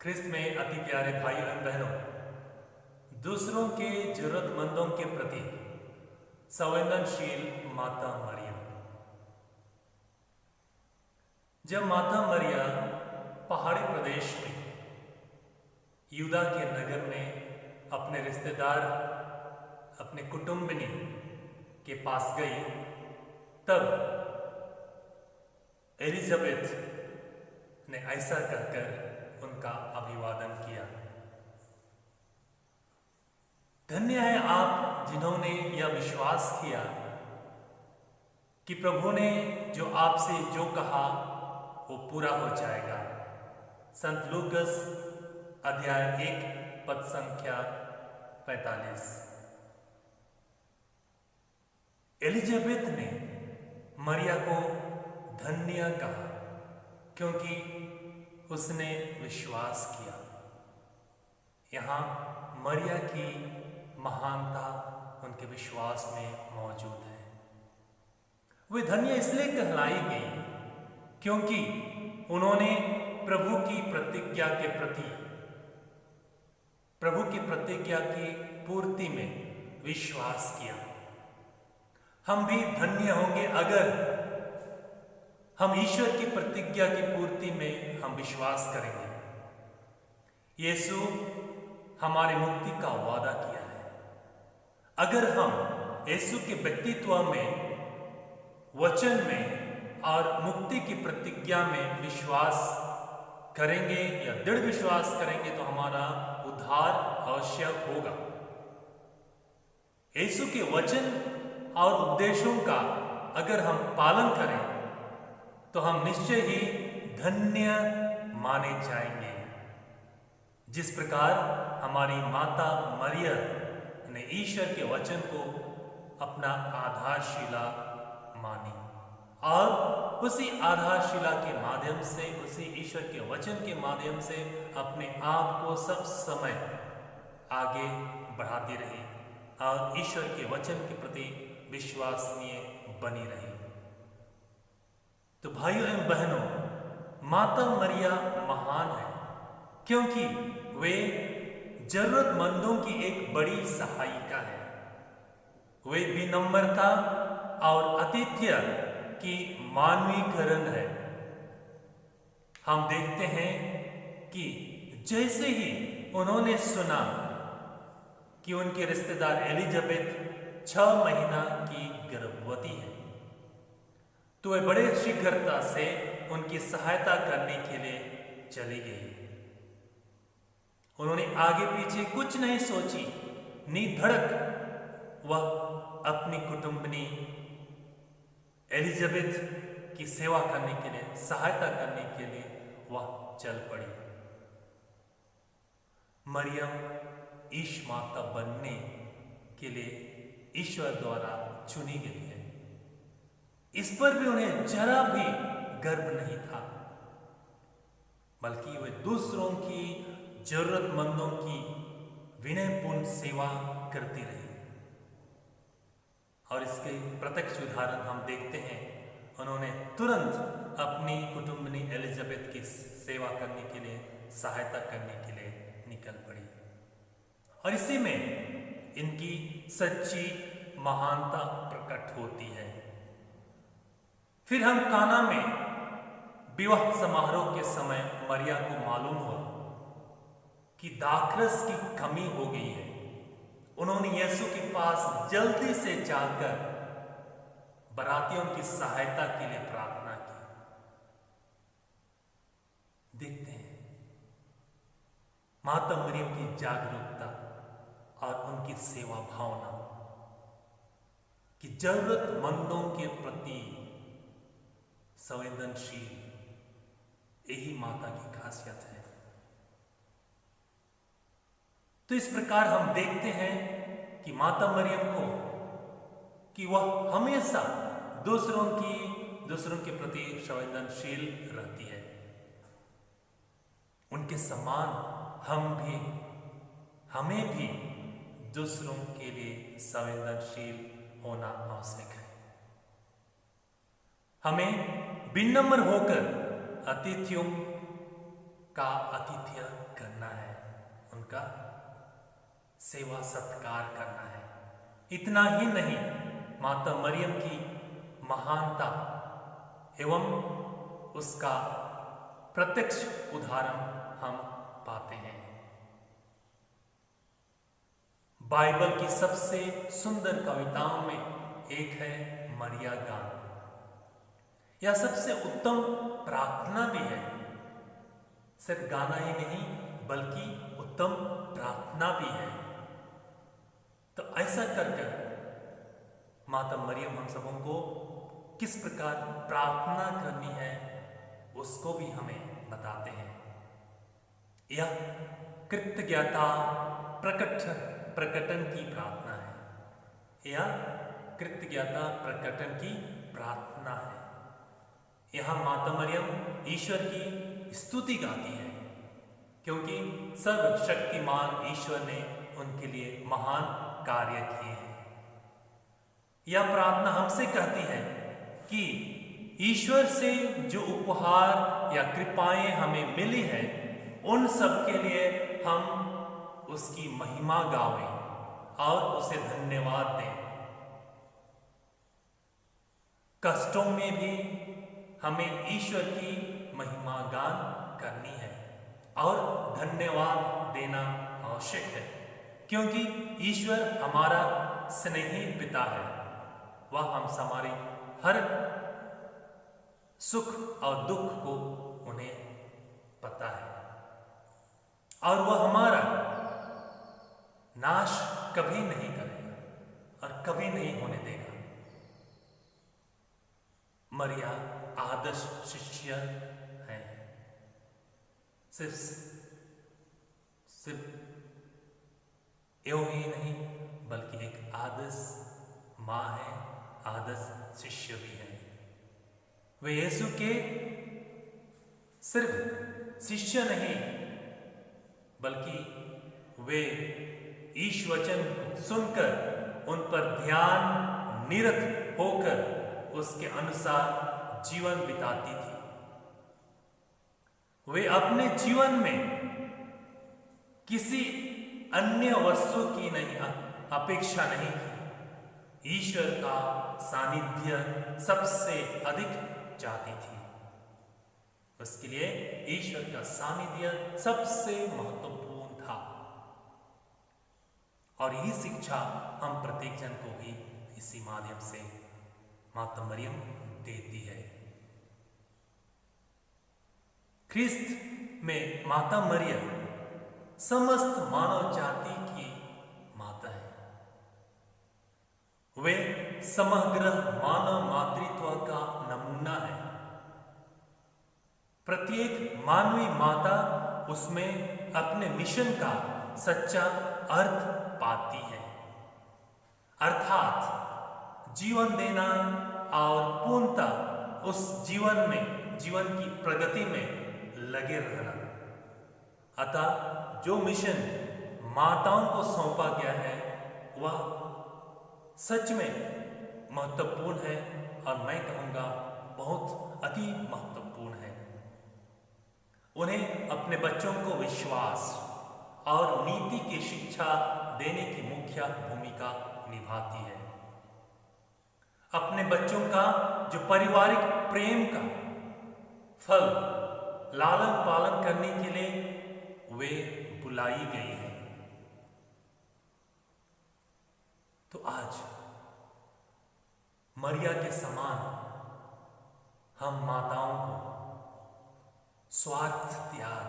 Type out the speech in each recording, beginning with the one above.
ख्रिस्त में अति प्यारे भाइयों एवं बहनों, दूसरों के जरूरतमंदों के प्रति संवेदनशील माता मरियम। जब माता मरियम पहाड़ी प्रदेश में यूदा के नगर में अपने रिश्तेदार, अपने कुटुंबिनी के पास गई, तब एलिजाबेथ ने ऐसा कहकर उनका अभिवादन किया। धन्य है आप जिन्होंने यह विश्वास किया कि प्रभु ने जो आपसे जो कहा वो पूरा हो जाएगा। संत लूकस अध्याय 1 पद संख्या 45। एलिजाबेथ ने मरिया को धन्य कहा क्योंकि उसने विश्वास किया। यहां मरिया की महानता उनके विश्वास में मौजूद है। वे धन्य इसलिए कहलाई गई क्योंकि उन्होंने प्रभु की प्रतिज्ञा के प्रति, प्रभु की प्रतिज्ञा की पूर्ति में विश्वास किया। हम भी धन्य होंगे अगर हम ईश्वर की प्रतिज्ञा की पूर्ति में हम विश्वास करेंगे। यीशु हमारे मुक्ति का वादा किया है। अगर हम यीशु के व्यक्तित्व में, वचन में और मुक्ति की प्रतिज्ञा में विश्वास करेंगे या दृढ़ विश्वास करेंगे तो हमारा उद्धार अवश्य होगा। यीशु के वचन और उपदेशों का अगर हम पालन करें तो हम निश्चय ही धन्य माने जाएंगे। जिस प्रकार हमारी माता मरियम ने ईश्वर के वचन को अपना आधारशिला मानी और उसी आधारशिला के माध्यम से, उसी ईश्वर के वचन के माध्यम से अपने आप को सब समय आगे बढ़ाती रही और ईश्वर के वचन के प्रति विश्वसनीय बनी रही। तो भाइयों एवं बहनों, माता मरिया महान है क्योंकि वे जरूरतमंदों की एक बड़ी सहायिका है। वे विनम्रता और आतिथ्य की मानवीकरण है। हम देखते हैं कि जैसे ही उन्होंने सुना कि उनके रिश्तेदार एलिजाबेथ 6 महीना की गर्भवती है, तो वे बड़े शीघ्रता से उनकी सहायता करने के लिए चली गई। उन्होंने आगे पीछे कुछ नहीं सोची, निधड़क वह अपनी कुटुंबिनी एलिजाबेथ की सेवा करने के लिए, सहायता करने के लिए वह चल पड़ी। मरियम ईश माता बनने के लिए ईश्वर द्वारा चुनी गई है। इस पर भी उन्हें जरा भी गर्व नहीं था, बल्कि वे दूसरों की जरूरतमंदों की विनयपूर्ण सेवा करती रही। और इसके प्रत्यक्ष उदाहरण हम देखते हैं। उन्होंने तुरंत अपनी कुटुंबिनी एलिजाबेथ की सेवा करने के लिए, सहायता करने के लिए निकल पड़ी और इसी में इनकी सच्ची महानता प्रकट होती है। फिर हम काना में विवाह समारोह के समय मरिया को मालूम हुआ कि दाखरस की कमी हो गई है। उन्होंने यीशु के पास जल्दी से जाकर बरातियों की सहायता के लिए प्रार्थना की। देखते हैं माता मरियम की जागरूकता और उनकी सेवा भावना कि जरूरतमंदों के प्रति संवेदनशील, यही माता की खासियत है। तो इस प्रकार हम देखते हैं कि माता मरियम को कि वह हमेशा दूसरों के प्रति संवेदनशील रहती है। उनके समान हमें भी दूसरों के लिए संवेदनशील होना आवश्यक है। हमें विनम्र होकर अतिथियों का आतिथ्य करना है, उनका सेवा सत्कार करना है। इतना ही नहीं, माता मरियम की महानता एवं उसका प्रत्यक्ष उदाहरण हम पाते हैं। बाइबल की सबसे सुंदर कविताओं में एक है मरिया गान। यह सबसे उत्तम प्रार्थना भी है। सिर्फ गाना ही नहीं बल्कि उत्तम प्रार्थना भी है। तो ऐसा कर कर माता मरियम हम सबों को किस प्रकार प्रार्थना करनी है उसको भी हमें बताते हैं। यह कृतज्ञता प्रकटन की प्रार्थना है। यह कृतज्ञता प्रकटन की प्रार्थना है। यहाँ माता मरियम ईश्वर की स्तुति गाती है, क्योंकि सर्वशक्तिमान ईश्वर ने उनके लिए महान कार्य किए हैं। यह प्रार्थना हमसे कहती है कि ईश्वर से जो उपहार या कृपाएं हमें मिली है, उन सब के लिए हम उसकी महिमा गावें और उसे धन्यवाद दें। कष्टों में भी हमें ईश्वर की महिमा गान करनी है और धन्यवाद देना आवश्यक है, क्योंकि ईश्वर हमारा स्नेही पिता है। वह हम हमारी हर सुख और दुख को उन्हें पता है और वह हमारा नाश कभी नहीं करेगा और कभी नहीं होने देगा। मरिया आदर्श शिष्य है। सिर्फ यूं ही नहीं बल्कि एक आदर्श माँ है, आदर्श शिष्य भी है। वे यीशु के सिर्फ शिष्य नहीं बल्कि वे ईश्वर वचन सुनकर उन पर ध्यान निरत होकर उसके अनुसार जीवन बिताती थी। वे अपने जीवन में किसी अन्य वस्तु की नहीं अपेक्षा नहीं की। ईश्वर का सानिध्य सबसे अधिक चाहती थी। उसके लिए ईश्वर का सानिध्य सबसे महत्वपूर्ण था और यही शिक्षा हम प्रत्येक जन को भी इसी माध्यम से माता मरियम देती है। ख्रिस्त में माता मरियम समस्त मानव जाति की माता है। वे समग्र मानव मातृत्व का नमूना है। प्रत्येक मानवीय माता उसमें अपने मिशन का सच्चा अर्थ पाती है, अर्थात जीवन देना और पूर्णतः उस जीवन की प्रगति में लगे रहना। अतः जो मिशन माताओं को सौंपा गया है वह सच में महत्वपूर्ण है और मैं कहूँगा बहुत अति महत्वपूर्ण है। उन्हें अपने बच्चों को विश्वास और नीति की शिक्षा देने की मुख्य भूमिका निभाती है। अपने बच्चों का जो पारिवारिक प्रेम का फल लालन पालन करने के लिए वे बुलाई गई हैं। तो आज मरिया के समान हम माताओं को स्वार्थ त्याग,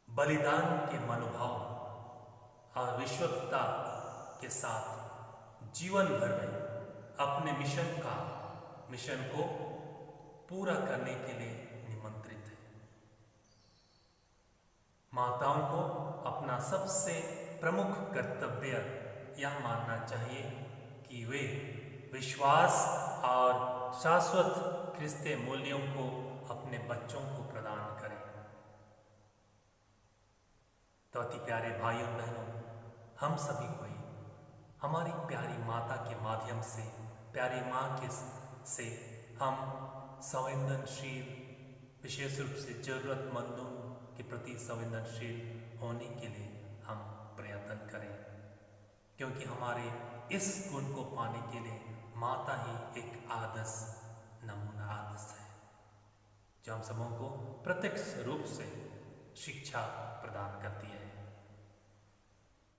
बलिदान के मनोभाव और विश्वस्तता के साथ जीवन भर में अपने मिशन को पूरा करने के लिए निमंत्रित है। माताओं को अपना सबसे प्रमुख कर्तव्य यह मानना चाहिए कि वे विश्वास और शाश्वत ख्रिस्तीय मूल्यों को अपने बच्चों को प्रदान करें। तो अति प्यारे भाइयों बहनों, हम सभी को हमारी प्यारी माता के माध्यम से, प्यारी माँ के से हम संवेदनशील विशेष रूप से ज़रूरतमंदों के प्रति संवेदनशील होने के लिए हम प्रयत्न करें, क्योंकि हमारे इस गुण को पाने के लिए माता ही एक आदर्श नमूना आदर्श है, जो हम सबों को प्रत्यक्ष रूप से शिक्षा प्रदान करती है।